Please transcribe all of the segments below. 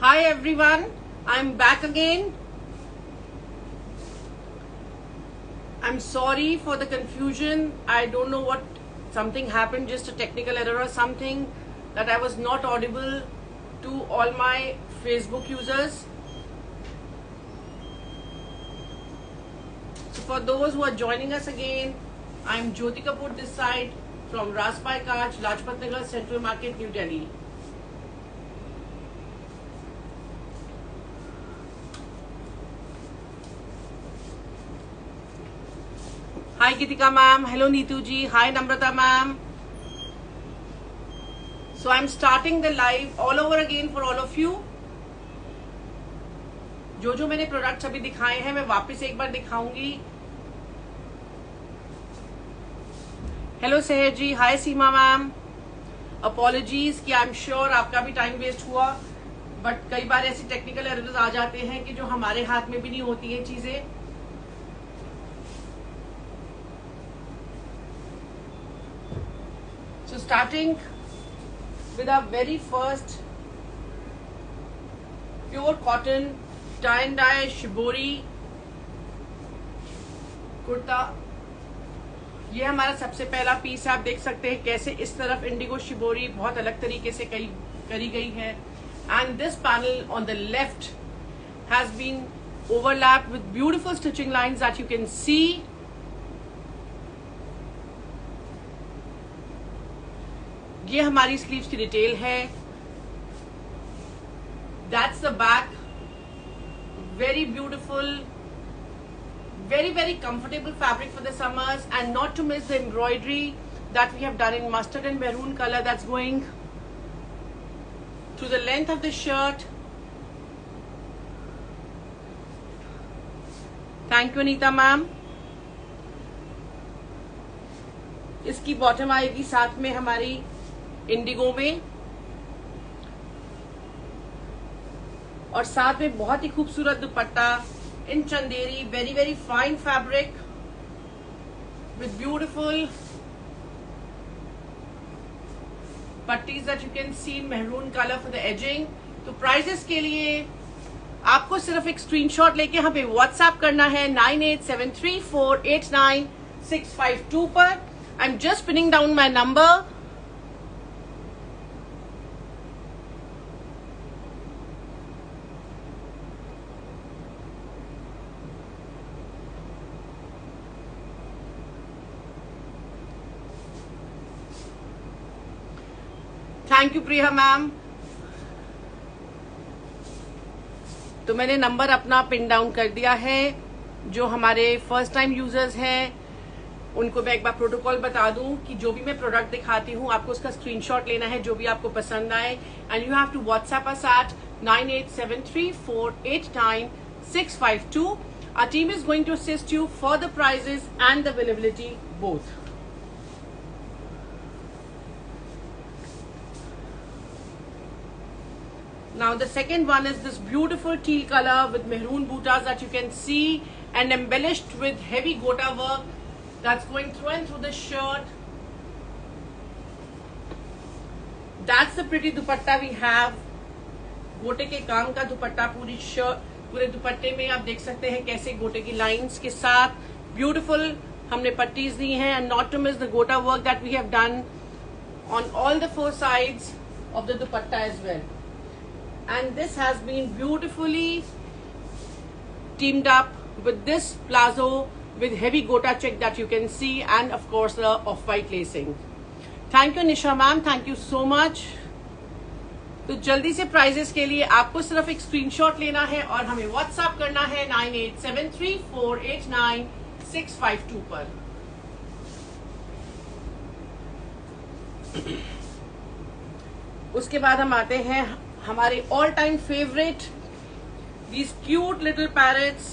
Hi everyone, I'm back again. I'm sorry for the confusion. I don't know what, something happened, just a technical error or something, that I was not audible to all my Facebook users. So for those who are joining us again, I'm Jyoti Kapoor this side from Raspai Kach, Lajpat Nagar, Central Market, New Delhi. Hi Gitika ma'am, hello Neetu ji, hi Namrata ma'am. So I'm starting the live all over again for all of you. जो मैंने products अभी दिखाए हैं मैं वापस एक बार दिखाऊंगी. Hello सहज जी, हाय सीमा मैम. अपॉलॉजीज कि आई एम श्योर आपका भी टाइम वेस्ट हुआ, बट कई बार ऐसी टेक्निकल एरर्स आ जाते हैं कि जो हमारे हाथ में भी नहीं होती है चीजें. So starting with our very first pure cotton tie and dye shibori kurta. ये हमारा सबसे पहला पीस है. आप देख सकते हैं कैसे इस तरफ इंडिगो शिबोरी बहुत अलग तरीके से करी गई है. And this panel on the left has been overlap with beautiful stitching lines that you can see. ये हमारी स्लीव्स की डिटेल है. That's the back. Very beautiful, very comfortable fabric for the summers, and not to miss the embroidery that we have done in mustard and maroon color that's going through the length of the shirt. Thank you Anita ma'am. इसकी bottom आएगी साथ में हमारी Indigo में, और साथ में बहुत ही खूबसूरत दुपट्टा in Chanderi, very fine fabric with beautiful pattis that you can see in maroon color for the edging. तो प्राइजेस के लिए आपको सिर्फ एक स्क्रीनशॉट लेके हमें व्हाट्सएप करना है 9873489652 पर. आई am just pinning down my number. Thank you Priya ma'am. तो मैंने नंबर अपना पिन डाउन कर दिया है. जो हमारे फर्स्ट टाइम यूजर्स हैं उनको मैं एक बार प्रोटोकॉल बता दूं कि जो भी मैं प्रोडक्ट दिखाती हूं आपको उसका स्क्रीनशॉट लेना है जो भी आपको पसंद आए, and you have to WhatsApp us at 9873489652. Our team is going to assist you for the prices and the availability both. Now the second one is this beautiful teal color with maroon bootas that you can see, and embellished with heavy gota work that's going through and through the shirt. That's the pretty dupatta we have. गोटे के काम का दुपट्टा पूरी shirt, पूरे दुपट्टे में आप देख सकते हैं कैसे गोटे की लाइंस के साथ ब्यूटीफुल हमने पट्टीज दी हैं, and not to miss the gota work that we have done on all the four sides of the dupatta as well. And this has been beautifully teamed up with this plazo with heavy gota check that you can see, and of course the off-white lacing. Thank you Nisha ma'am, thank you so much. तो जल्दी से prices के लिए आपको सिर्फ एक screenshot लेना है और हमें व्हाट्सएप करना है 9873489652 पर. उसके बाद हम आते हैं हमारे all time favourite these cute little parrots,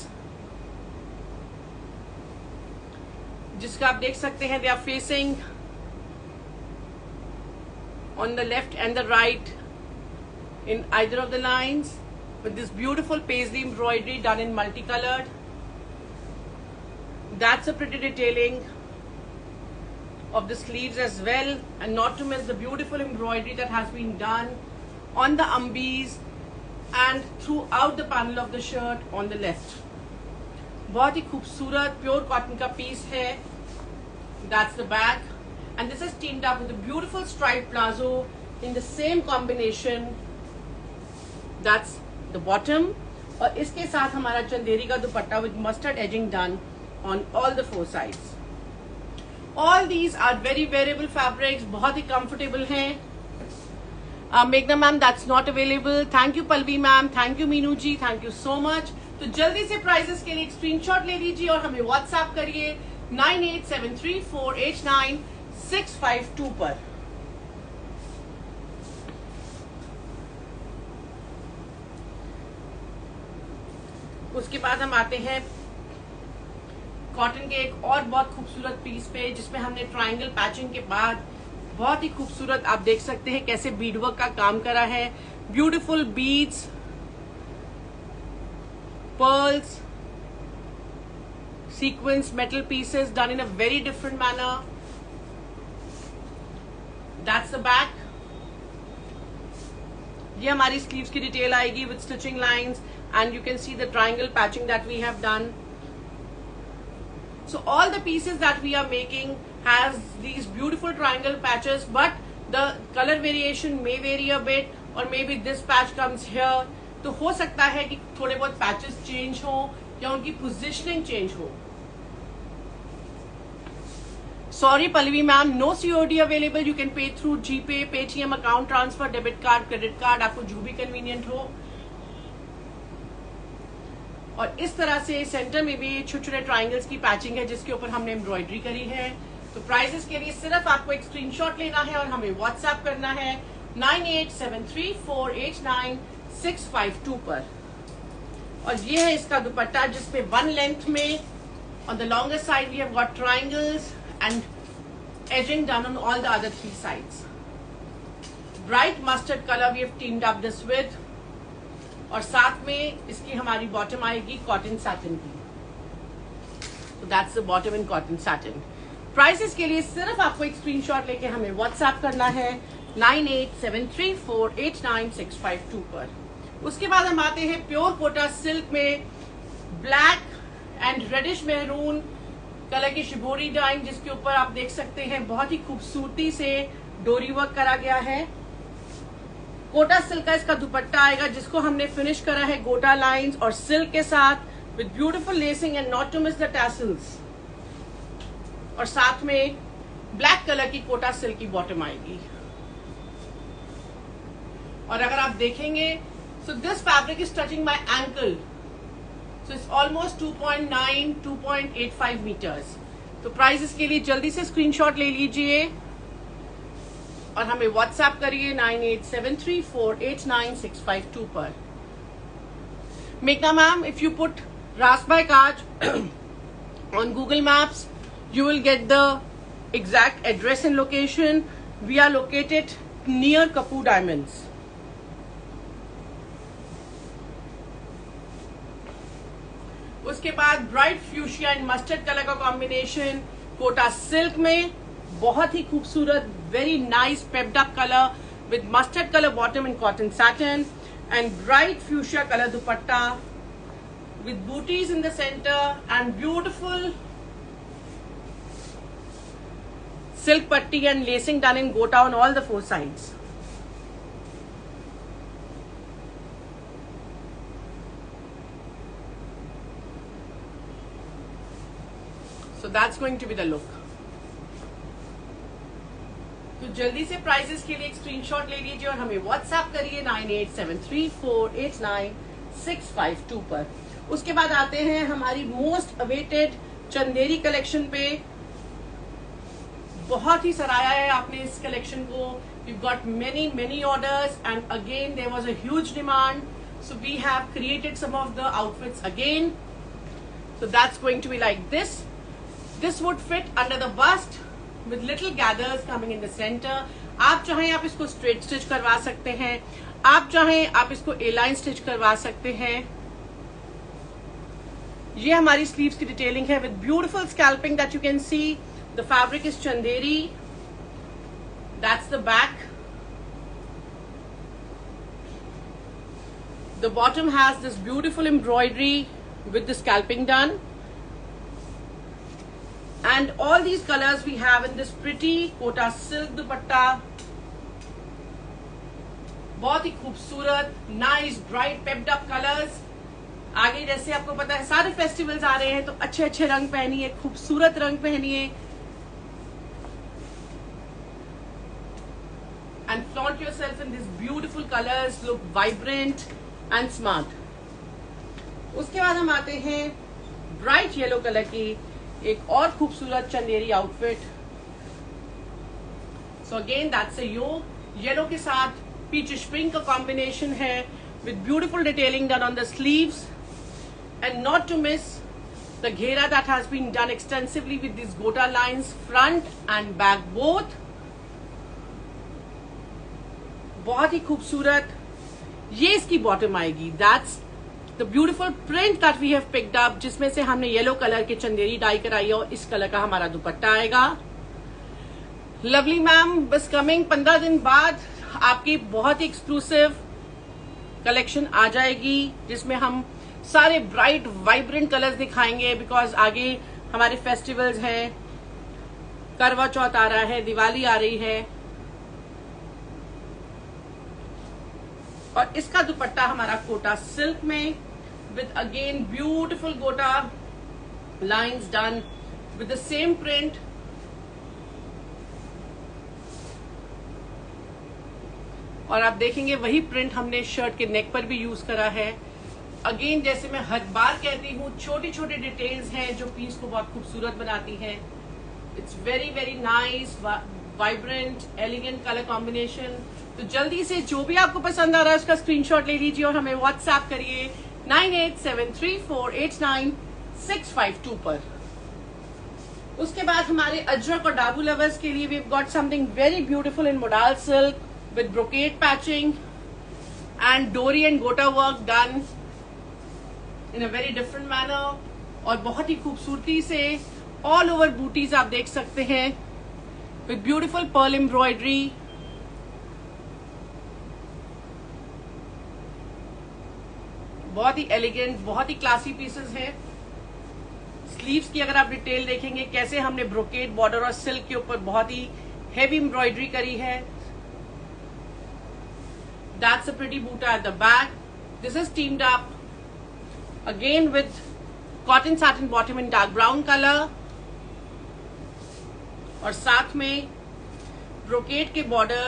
जिसका आप देख सकते हैं they are facing on the left and the right in either of the lines with this beautiful paisley embroidery done in multicolored. That's a pretty detailing of the sleeves as well, and not to miss the beautiful embroidery that has been done on the ambis and throughout the panel of the shirt on the left. बहुत ही खूबसूरत pure cotton का piece है. That's the back, and this is teamed up with a beautiful striped palazzo in the same combination. That's the bottom, और इसके साथ हमारा चंदेरी का दुपट्टा with mustard edging done on all the 4 sides. All these are very wearable fabrics, बहुत ही comfortable हैं. मेघना ma'am that's not available. Thank you Pallavi ma'am, thank you Meenu ji, thank you so much. तो जल्दी से प्राइजेस के लिए एक स्क्रीनशॉट ले लीजिए और हमें व्हाट्सएप करिए 9873489652 पर. उसके बाद हम आते हैं कॉटन के एक और बहुत खूबसूरत पीस पे, जिसमें हमने ट्रायंगल पैचिंग के बाद बहुत ही खूबसूरत, आप देख सकते हैं कैसे बीडवर्क का काम करा है. Beautiful beads, pearls, sequins, metal pieces done in a very different manner. That's the back. ये हमारी sleeves की डिटेल आएगी with stitching lines, and you can see the triangle patching that we have done. So all the pieces that we are making has these beautiful triangle patches, but the color variation may vary a bit, or maybe this patch comes here. तो हो सकता है कि थोड़े बहुत patches change हो या उनकी पोजीशनिंग चेंज हो. Sorry Pallavi ma'am, no COD available. You can pay through GPay, Paytm, account transfer, debit card, credit card, आपको जो भी कन्वीनियंट हो. और इस तरह से सेंटर में भी छोटे छोटे ट्राइंगल्स की पैचिंग है जिसके ऊपर हमने एम्ब्रॉयडरी करी है. तो प्राइजेस के लिए सिर्फ आपको एक स्क्रीनशॉट लेना है और हमें व्हाट्सएप करना है 9873489652 पर. और ये है इसका दुपट्टा, जिसपे 1 लेंथ में on the longer side we have got triangles and edging done on all the other 3 sides. Bright mustard color we have teamed up this with, और साथ में इसकी हमारी बॉटम आएगी कॉटन सैटिन की. So that's the bottom in cotton satin. Prices के लिए सिर्फ आपको एक स्क्रीनशॉट लेके हमें व्हाट्सएप करना है 9873489652 पर. उसके बाद हम आते हैं प्योर कोटा सिल्क में black and reddish maroon colour की शिबोरी डाइंग, जिसके ऊपर आप देख सकते हैं बहुत ही खूबसूरती से डोरी वर्क करा गया है. कोटा सिल्क का इसका दुपट्टा आएगा, जिसको हमने फिनिश करा है गोटा लाइंस और सिल्क के साथ with beautiful lacing and not to miss the tassels. और साथ में ब्लैक कलर की कोटा सिल्क की बॉटम आएगी. और अगर आप देखेंगे, so this fabric is touching my ankle, so it's almost 2.85 meters. तो प्राइसेस के लिए जल्दी से स्क्रीनशॉट ले लीजिए और हमें व्हाट्सएप करिए 9873489652 पर. मेघना ma'am, if you put Rasbai Kaj on Google Maps, you will get the exact address and location. We are located near Kapoor Diamonds. उसके बाद bright fuchsia and mustard colour का कॉम्बिनेशन कोटा सिल्क में, बहुत ही खूबसूरत, very nice पेप्ड up colour with mustard colour bottom in cotton satin and bright fuchsia colour dupatta with booties in the centre and beautiful silk patti and lacing done in gota on all the 4 sides. So that's going to be the look. तो जल्दी से prices के लिए एक screenshot ले लीजिए और हमें व्हाट्सएप करिए 9873489652 पर. उसके बाद आते हैं हमारी मोस्ट अवेटेड चंदेरी कलेक्शन पे. बहुत ही सराहा है आपने इस कलेक्शन को. We've got many orders and again there was a huge demand, so we have created some of the outfits again. So that's going to be like this. This would fit under the bust with little gathers coming in the center. आप चाहें आप इसको straight stitch करवा सकते हैं, आप चाहें आप इसको ए लाइन स्टिच करवा सकते हैं. ये हमारी स्लीव्स की डिटेलिंग है with beautiful scalping that you can see. The fabric is chanderi. That's the back. The bottom has this beautiful embroidery with the scalping done. And all these colors we have in this pretty Kota silk dupatta. बहुत ही खूबसूरत, nice, bright, पेप्ड up colours. आगे जैसे आपको पता है सारे festivals आ रहे हैं, तो अच्छे अच्छे रंग पहनिए, खूबसूरत रंग पहनिए. And flaunt yourself in these beautiful colors, look vibrant and smart. उसके बाद हम आते हैं ब्राइट येलो कलर की एक और खूबसूरत Chanderi outfit. So again that's a yellow के साथ पीच पिंक का कॉम्बिनेशन है with beautiful detailing done on the sleeves, and not to miss the ghera that has been done extensively with these gota lines front and back both. बहुत ही खूबसूरत. ये इसकी bottom आएगी. That's the beautiful print that we have picked up, जिसमें से हमने yellow colour के चंदेरी डाई कराई है और इस कलर का हमारा दुपट्टा आएगा. लवली मैम, बस कमिंग 15 दिन बाद आपकी बहुत ही एक्सक्लूसिव कलेक्शन आ जाएगी, जिसमें हम सारे ब्राइट वाइब्रेंट कलर्स दिखाएंगे. बिकॉज आगे हमारे फेस्टिवल्स हैं, करवा चौथ आ रहा है, दिवाली आ रही है. और इसका दुपट्टा हमारा कोटा सिल्क में विद अगेन ब्यूटिफुल गोटा lines done with the same print. और आप देखेंगे वही प्रिंट हमने शर्ट के नेक पर भी यूज करा है. अगेन जैसे मैं हर बार कहती हूँ, छोटी छोटी डिटेल्स हैं जो पीस को बहुत खूबसूरत बनाती हैं. It's very very nice, vibrant, elegant colour combination. तो जल्दी से जो भी आपको पसंद आ रहा है उसका स्क्रीनशॉट ले लीजिए और हमें व्हाट्सएप करिए 9873489652 पर. उसके बाद हमारे अजरक और डाबू लवर्स के लिए we have got something very beautiful in modal silk with brocade patching and dori and gota work done in a very different manner. और बहुत ही खूबसूरती से all over booties आप देख सकते हैं with beautiful pearl embroidery. बहुत ही एलिगेंट, बहुत ही क्लासी पीसेस हैं. स्लीव्स की अगर आप डिटेल देखेंगे कैसे हमने ब्रोकेड बॉर्डर और सिल्क के ऊपर बहुत ही हेवी एम्ब्रॉयडरी करी है. That's a pretty boota at the back. This is teamed up again with cotton satin bottom in dark brown color. और साथ में ब्रोकेड के बॉर्डर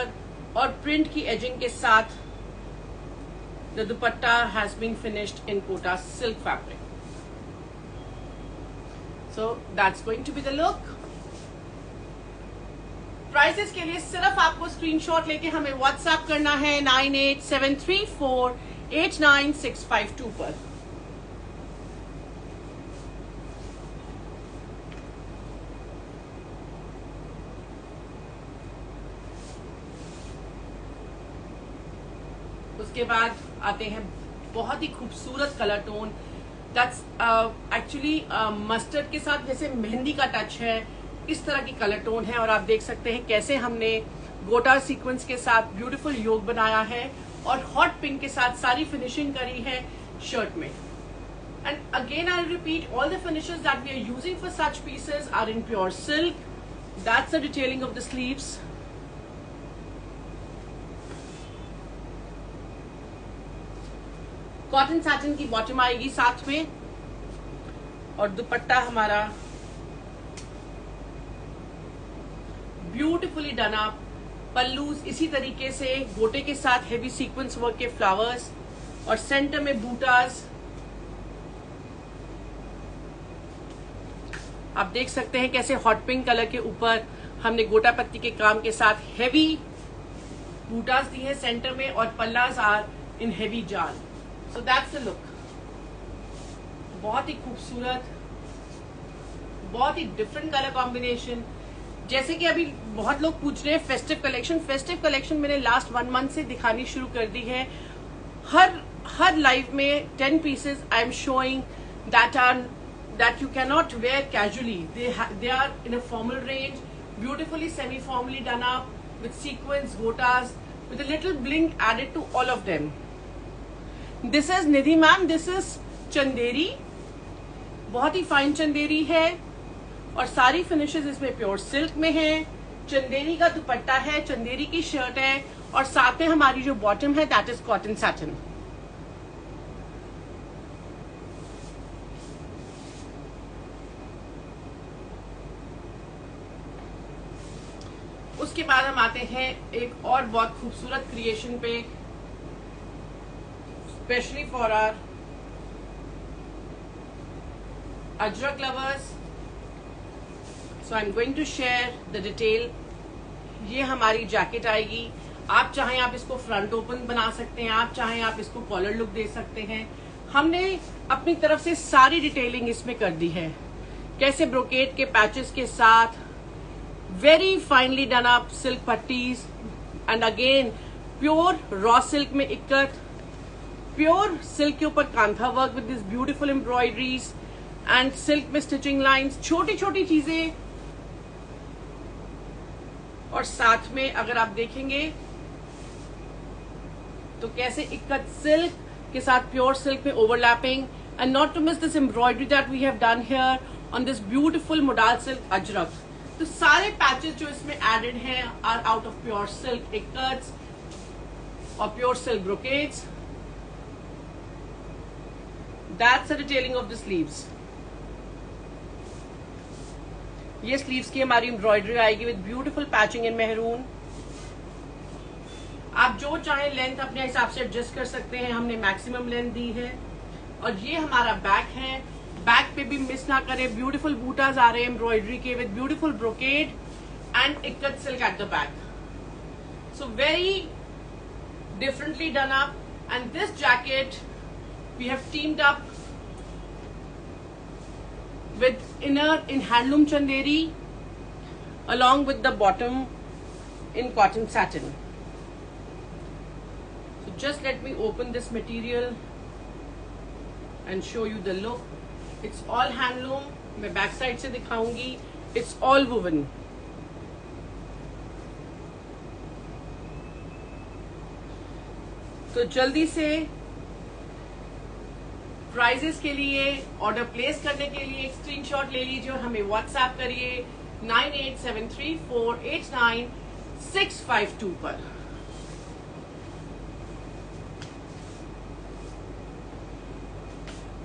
और प्रिंट की एजिंग के साथ the dupatta has been finished in Kota silk fabric. So that's going to be the look. Prices के लिए सिर्फ आपको स्क्रीनशॉट लेके हमें व्हाट्सएप करना है 9873489652 पर. उसके बाद आते हैं बहुत ही खूबसूरत colour tone. That's actually mustard के साथ जैसे मेहंदी का टच है, इस तरह की कलर टोन है. और आप देख सकते हैं कैसे हमने गोटा सीक्वेंस के साथ ब्यूटीफुल योग बनाया है और हॉट पिंक के साथ सारी फिनिशिंग करी है शर्ट में. And again I repeat, all the finishes that we are using for such pieces are in pure silk. That's the detailing of the sleeves. Cotton satin की बॉटम आएगी साथ में और दुपट्टा हमारा ब्यूटिफुली डन अप. पल्लूज इसी तरीके से गोटे के साथ हेवी सीक्वेंस वर्क के फ्लावर्स और सेंटर में बूटास. आप देख सकते हैं कैसे हॉट पिंक कलर के ऊपर हमने गोटा पत्ती के काम के साथ हेवी बूटास दी है सेंटर में और पल्लास आर इन हेवी जाल. So that's the look. बहुत ही खूबसूरत, बहुत ही डिफरेंट कलर कॉम्बिनेशन. जैसे कि अभी बहुत लोग पूछ रहे हैं फेस्टिव कलेक्शन मैंने लास्ट 1 मंथ से दिखानी शुरू कर दी है. हर लाइव में 10 pieces I am showing that you cannot wear casually. They are in a formal range, beautifully semi-formally done up with sequins, gotas, with a little bling added to all of them. This is Nidhi ma'am, this is Chanderi, बहुत ही fine Chanderi है और सारी finishes इसमें pure silk में है। चंदेरी का दुपट्टा है, चंदेरी की शर्ट है और साथ में हमारी जो बॉटम है दैट इज कॉटन सैटिन। उसके बाद हम आते हैं एक और बहुत खूबसूरत क्रिएशन पे, specially for our ajrak lovers. So I am going to share the detail. ये हमारी जैकेट आएगी। आप चाहें आप इसको फ्रंट ओपन बना सकते हैं, आप चाहें आप इसको कॉलर लुक दे सकते हैं। हमने अपनी तरफ से सारी डिटेलिंग इसमें कर दी है, कैसे ब्रोकेड के पैचेस के साथ very finely done up silk पट्टीज and again pure raw silk में इक्कत, प्योर सिल्क के ऊपर kantha work with this beautiful embroideries and silk में स्टिचिंग लाइंस, छोटी छोटी चीजें। और साथ में अगर आप देखेंगे तो कैसे इक्कत सिल्क के साथ प्योर सिल्क में overlapping and not to miss this embroidery that we have done here on this beautiful modal silk ajrak. तो सारे पैचेस जो इसमें एडेड हैं are out of pure silk ikats और pure silk brocades. That's the detailing of the sleeves. ये sleeves की हमारी embroidery आएगी with beautiful patching in maroon. आप जो चाहें लेंथ अपने हिसाब से एडजस्ट कर सकते हैं, हमने मैक्सिमम लेंथ दी है। और ये हमारा बैक है, बैक पे भी मिस ना करें, ब्यूटीफुल बूटाज आ रहे हैं एम्ब्रॉयडरी के with beautiful brocade and ikat silk at the back. So very differently done up and this jacket we have teamed up with inner in handloom chanderi along with the bottom in cotton satin. So just let me open this material and show you the look. It's all handloom. मैं back side से दिखाऊंगी. It's all woven. तो जल्दी से prices के लिए order place करने के लिए एक स्क्रीनशॉट ले लीजिए और हमें व्हाट्सएप करिए 9873489652 पर।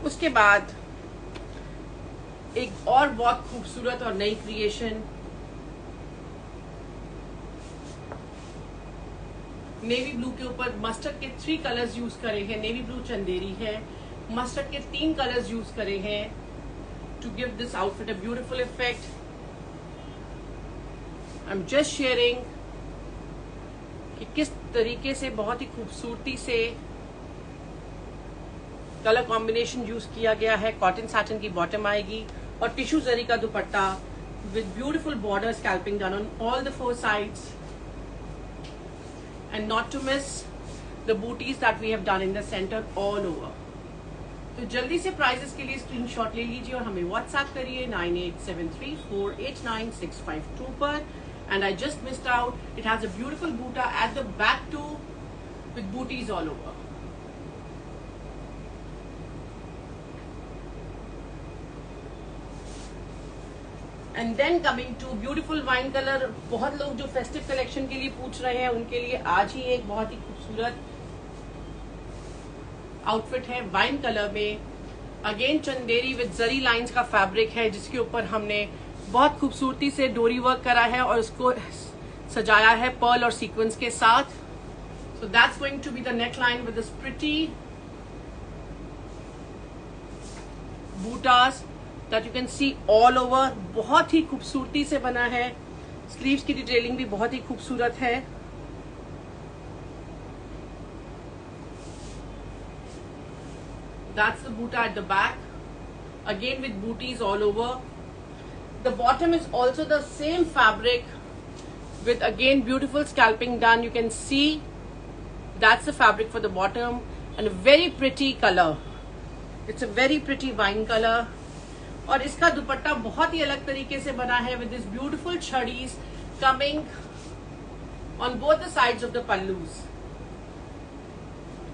उसके बाद एक और बहुत खूबसूरत और नई क्रिएशन, नेवी ब्लू के ऊपर मस्टर्ड के 3 कलर्स यूज करे हैं। नेवी ब्लू चंदेरी है, मस्टर्ड के 3 कलर्स यूज करे हैं to give this outfit a beautiful effect. I am just sharing कि किस तरीके से बहुत ही खूबसूरती से कलर कॉम्बिनेशन यूज किया गया है। कॉटन सैटिन की बॉटम आएगी और टिश्यू जरी का dupatta with beautiful border scalloping done on all the 4 sides and not to miss the booties that we have done in the center all over. तो जल्दी से प्राइजेस के लिए स्क्रीनशॉट ले लीजिए और हमें व्हाट्सएप करिए 9873489652 पर। And I just missed out, it has a beautiful buta at the back too with butis all over. And then coming to beautiful wine colour. बहुत लोग जो फेस्टिव कलेक्शन के लिए पूछ रहे हैं उनके लिए आज ही एक बहुत ही खूबसूरत आउटफिट है वाइन कलर में। Again Chanderi with zari lines का फैब्रिक है जिसके ऊपर हमने बहुत खूबसूरती से डोरी वर्क करा है और उसको सजाया है पर्ल और सीक्वेंस के साथ। So that's going to be the neckline with this pretty butas that you can see all over. बहुत ही खूबसूरती से बना है। स्लीव्स की डिटेलिंग भी बहुत ही खूबसूरत है। That's the boota at the back, again with booties all over. The bottom is also the same fabric with again beautiful scalping done. You can see that's the fabric for the bottom and a very pretty color. It's a very pretty wine color. और इसका दुपट्टा बहुत ही अलग तरीके से बना है with this beautiful chuddies coming on both the sides of the pallus.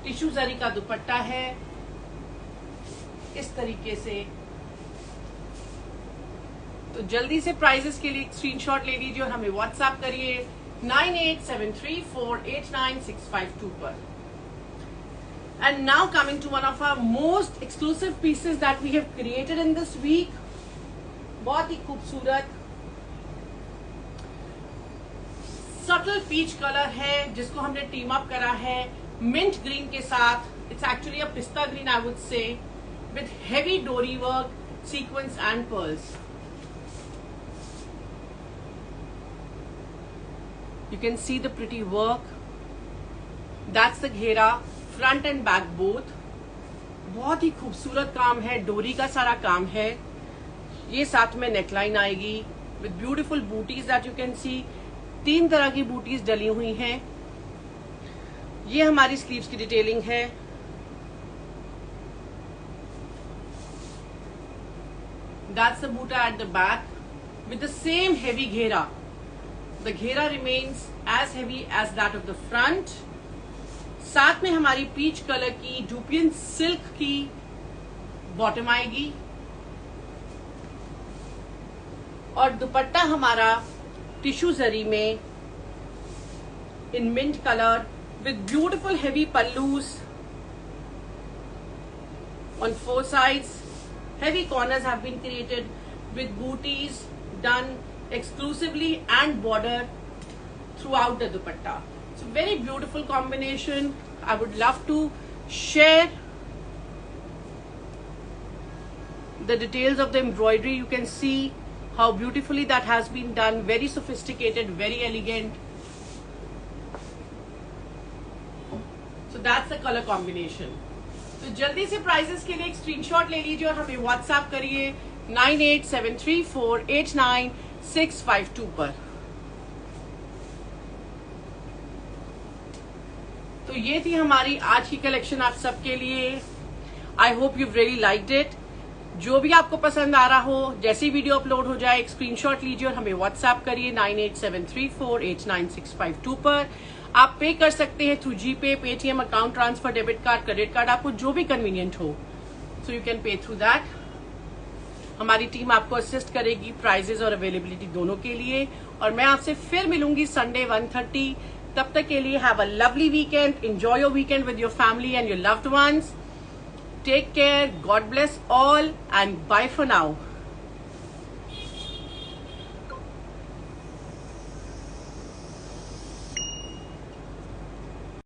Tissue zari का दुपट्टा है इस तरीके से। तो जल्दी से प्राइजेस के लिए स्क्रीनशॉट ले लीजिए और हमें व्हाट्सएप करिए 9873489652 पर। And now coming to one of our most exclusive pieces that we have created in this week, बहुत ही खूबसूरत सटल पीच कलर है जिसको हमने टीम अप करा है मिंट ग्रीन के साथ। It's actually a pista green I would say, with heavy dori work, sequins and pearls. You can see the pretty work. That's the ghera, front and back both. बहुत ही खूबसूरत काम है, डोरी का सारा काम है। ये साथ में नेकलाइन आएगी with beautiful booties that you can सी। 3 तरह की बूटीज डली हुई हैं। ये हमारी स्लीव्स की डिटेलिंग है। That's the booty at the back with the same heavy घेरा. The घेरा remains as heavy as that of the front. साथ में हमारी पीच कलर की डुपियन सिल्क की बॉटम आएगी और दुपट्टा हमारा टिश्यू जरी में in mint colour with beautiful heavy pallus on 4 sides. Heavy corners have been created with booties done exclusively and border throughout the dupatta. It's a very beautiful combination. I would love to share the details of the embroidery. You can see how beautifully that has been done. Very sophisticated, very elegant. So that's the color combination. तो जल्दी से prices के लिए एक screenshot ले लीजिए और हमें व्हाट्सएप करिए 9873489652 पर। तो ये थी हमारी आज की कलेक्शन आप सबके लिए। I hope you really liked it. जो भी आपको पसंद आ रहा हो, जैसी वीडियो अपलोड हो जाए एक स्क्रीनशॉट लीजिए और हमें व्हाट्सएप करिए 9873489652 पर। आप पे कर सकते हैं through GPay, Paytm, account transfer, debit card, credit card, आपको जो भी कन्वीनियंट हो, so you can pay through that. हमारी टीम आपको असिस्ट करेगी प्राइजेस और अवेलेबिलिटी दोनों के लिए। और मैं आपसे फिर मिलूंगी संडे 1:30। तब तक के लिए have a lovely weekend, enjoy your weekend with your family and your loved ones. Take care, God bless all and bye for now.